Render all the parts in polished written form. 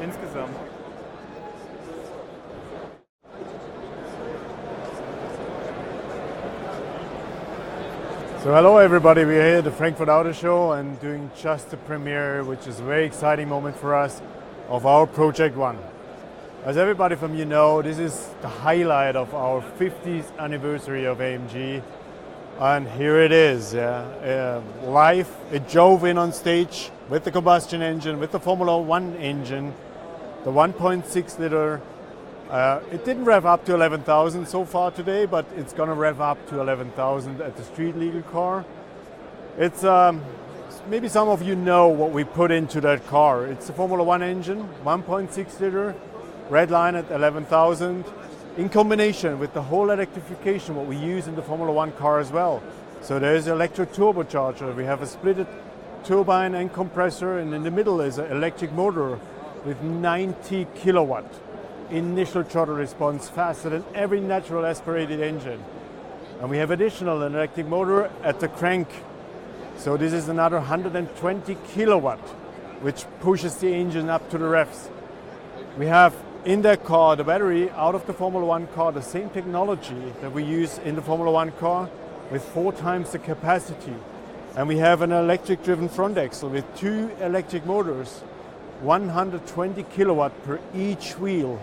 insgesamt. So hello everybody, we're here at the Frankfurt Auto Show and doing just the premiere, which is a very exciting moment for us, of our Project One. As everybody from you know, this is the highlight of our 50th anniversary of AMG. And here it is, live. It drove in on stage with the combustion engine, with the Formula One engine, the 1.6 liter. It didn't rev up to 11,000 so far today, but it's going to rev up to 11,000 at the street legal car. It's maybe some of you know what we put into that car. It's a Formula One engine, 1.6 liter, red line at 11,000, in combination with the whole electrification what we use in the Formula One car as well. So there's an electric turbocharger. We have a split turbine and compressor, and in the middle is an electric motor with 90 kilowatt. Initial throttle response faster than every natural aspirated engine. And we have additional an electric motor at the crank. So this is another 120 kilowatt, which pushes the engine up to the revs. We have in that car the battery out of the Formula One car, the same technology that we use in the Formula One car with 4 times the capacity. And we have an electric driven front axle with 2 electric motors, 120 kilowatt per each wheel.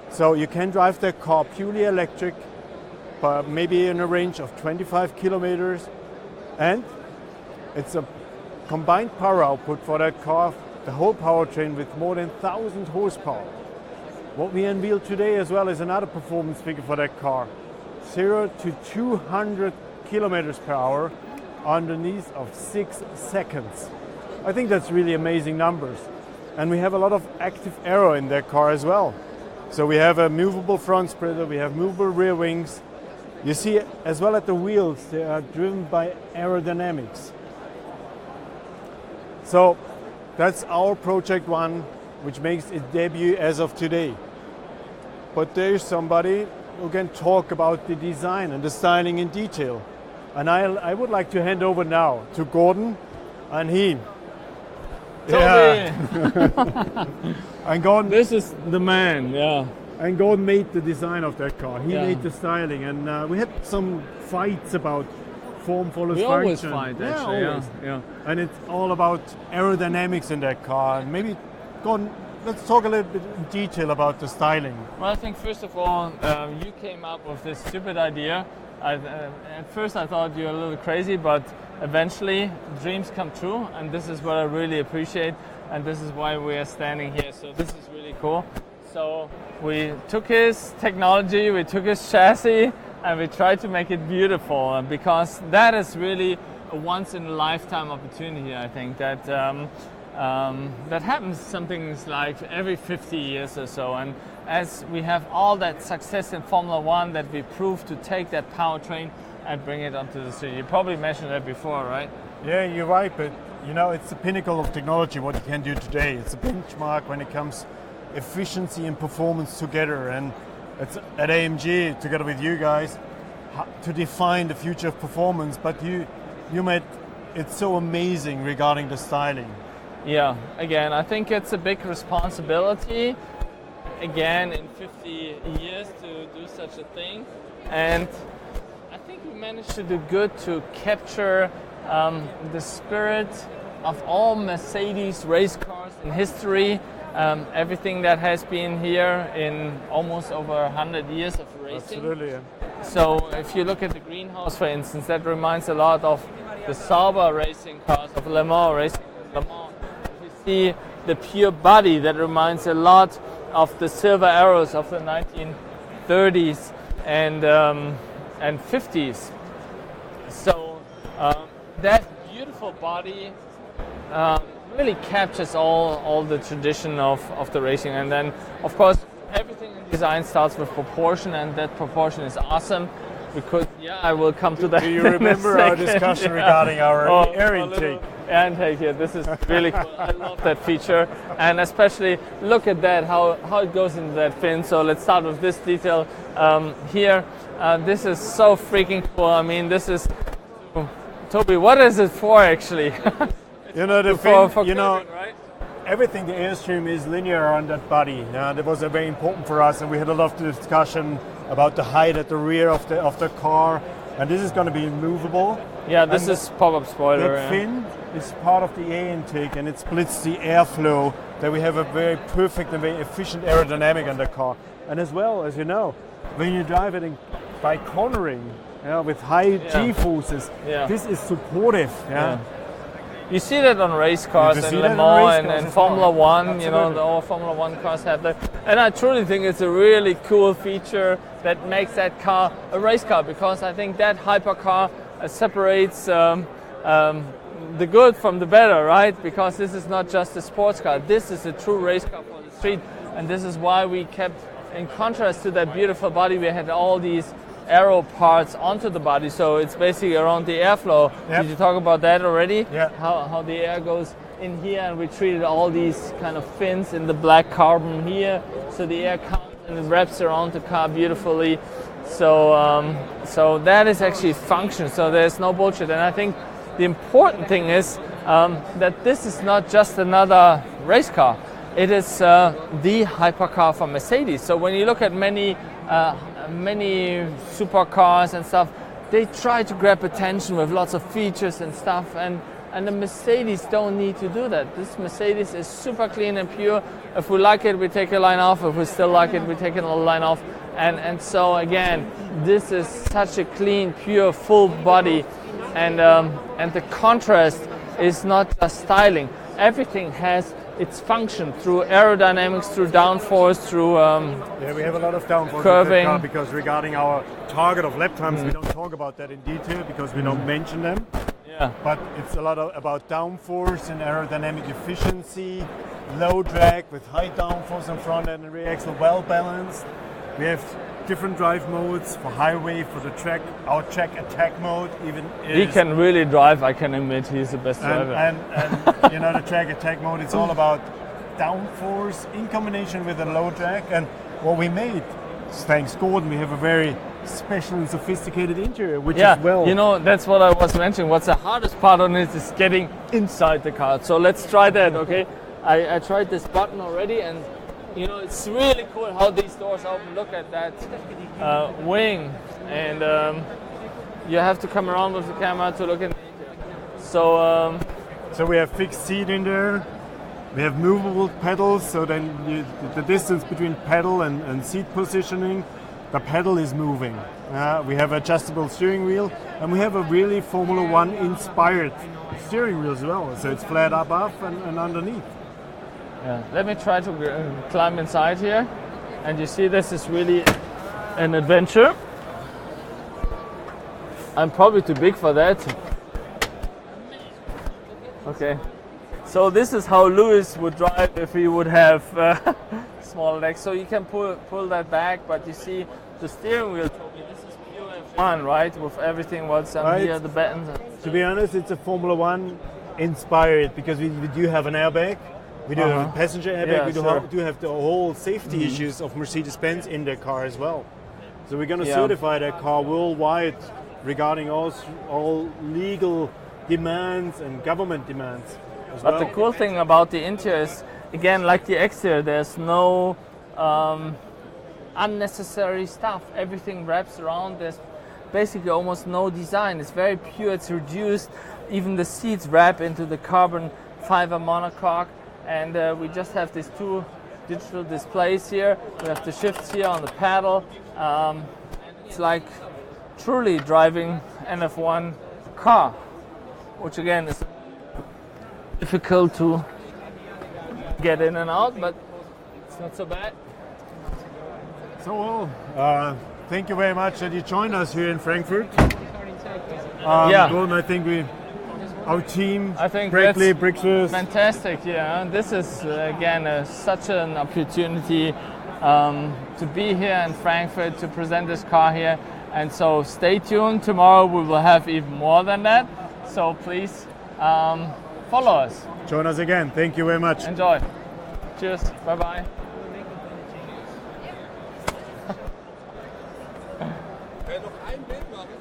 So you can drive that car purely electric, but maybe in a range of 25 kilometers. And it's a combined power output for that car, the whole powertrain, with more than 1,000 horsepower. What we unveiled today as well is another performance figure for that car. 0 to 200 kilometers per hour underneath of 6 seconds. I think that's really amazing numbers. And we have a lot of active aero in that car as well. So we have a movable front splitter, we have movable rear wings. You see as well at the wheels, they are driven by aerodynamics. So that's our Project One, which makes its debut as of today. But there's somebody who can talk about the design and the styling in detail. And I would like to hand over now to Gordon and he. Toby! And Gordon, This is the man, yeah. And Gordon made the design of that car. He Yeah. made the styling, and we had some fights about form follows We function. always fight, actually, always. yeah. And it's all about aerodynamics in that car. And maybe, Gordon, let's talk a little bit in detail about the styling. Well, I think first of all, you came up with this stupid idea. At first I thought you were a little crazy, but eventually dreams come true, and this is what I really appreciate, and this is why we are standing here. So this is really cool. So we took his technology, we took his chassis, and we tried to make it beautiful, because that is really a once-in-a-lifetime opportunity, I think, that that happens something like every 50 years or so. And as we have all that success in Formula One, that we proved to take that powertrain and bring it onto the street. You probably mentioned that before, right? Yeah, you're right, but you know, it's the pinnacle of technology, what you can do today. It's a benchmark when it comes efficiency and performance together, and it's at AMG together with you guys to define the future of performance. But you made it so amazing regarding the styling. Yeah, again, I think it's a big responsibility, again, in 50 years to do such a thing. And I think we managed to do good to capture the spirit of all Mercedes race cars in history, everything that has been here in almost over 100 years of racing. Absolutely. Yeah. So if you look at the greenhouse, for instance, that reminds a lot of the Sauber racing cars of Le Mans, racing Le Mans. If you see the pure body, that reminds a lot of the silver arrows of the 1930s and 50s. So that beautiful body really captures all the tradition of the racing. And then, of course, everything in design starts with proportion, and that proportion is awesome. Because, yeah, I will come to that. Do you remember our discussion regarding our air intake? Air intake here. This is really cool. I love that feature, and especially look at that, how it goes into that fin. So let's start with this detail here. This is so freaking cool. I mean, this is, Toby, what is it for actually? You know, the fin, for you know, curving, right? everything, the airstream is linear on that body. That was very important for us, and we had a lot of discussion about the height at the rear of the car, and this is going to be movable. Yeah, this is pop-up spoiler. That fin is part of the air intake, and it splits the airflow, that we have a very perfect and very efficient aerodynamic on the car. And as well, as you know, when you drive it by cornering, with high G-forces, this is supportive. You see that on race cars in Le Mans and Formula One. Absolutely. You know, all Formula One cars have that. And I truly think it's a really cool feature that makes that car a race car, because I think that hypercar separates the good from the better, right? Because this is not just a sports car. This is a true race car for the street. And this is why we kept, in contrast to that beautiful body, we had all these aero parts onto the body, so it's basically around the airflow. Yep. Did you talk about that already? Yeah. How the air goes in here, and we treated all these kind of fins in the black carbon here, so the air comes and it wraps around the car beautifully. So so that is actually function. So there's no bullshit. And I think the important thing is that this is not just another race car. It is the hypercar for Mercedes. So when you look at many supercars and stuff, they try to grab attention with lots of features and stuff, and the Mercedes don't need to do that. This Mercedes is super clean and pure. If we like it, we take a line off. If we still like it, we take another line off. And so again, this is such a clean, pure, full body, and the contrast is not just styling. Everything has its function through aerodynamics, through downforce, through we have a lot of downforce curving. Car, because regarding our target of lap times, we don't talk about that in detail because we don't mention them. Yeah. But it's a lot about downforce and aerodynamic efficiency, low drag with high downforce on front end and rear axle, well balanced. We have different drive modes for highway, for the track. Our track attack mode even is... He can really drive, I can admit, he's the best driver. And you know, the track attack mode, it's all about downforce in combination with a low drag. And what we made, thanks Gordon, we have a very special and sophisticated interior, which is well... you know, that's what I was mentioning. What's the hardest part on it is getting inside the car. So let's try that, okay? I tried this button already, and you know, it's really cool how these doors open. Look at that wing, and you have to come around with the camera to look in. So we have fixed seat in there. We have movable pedals, so then the distance between pedal and seat positioning, the pedal is moving. We have adjustable steering wheel, and we have a really Formula One inspired steering wheel as well. So it's flat above and underneath. Yeah. Let me try to climb inside here, and you see this is really an adventure. I'm probably too big for that. Okay, so this is how Lewis would drive if he would have small legs. So you can pull that back, but you see the steering wheel. This is pure F1, right? With everything what's on here, the buttons. To be honest, it's a Formula One inspired because we do have an airbag. We do have a passenger airbag. We do have the whole safety issues of Mercedes-Benz in their car as well. So we're going to certify that car worldwide regarding all legal demands and government demands as well. But the cool thing about the interior is, again, like the exterior, there's no unnecessary stuff. Everything wraps around. There's basically almost no design. It's very pure. It's reduced. Even the seats wrap into the carbon fiber monocoque. And we just have these two digital displays here. We have the shifts here on the paddle. It's like truly driving an F1 car, which again is difficult to get in and out, but it's not so bad. So, thank you very much that you joined us here in Frankfurt. Gordon, I think our team, Brickley, Brickfist. Fantastic, yeah. This is, again, such an opportunity to be here in Frankfurt, to present this car here. And so stay tuned. Tomorrow we will have even more than that. So please follow us. Join us again. Thank you very much. Enjoy. Cheers. Bye-bye. Noch ein Bild machen.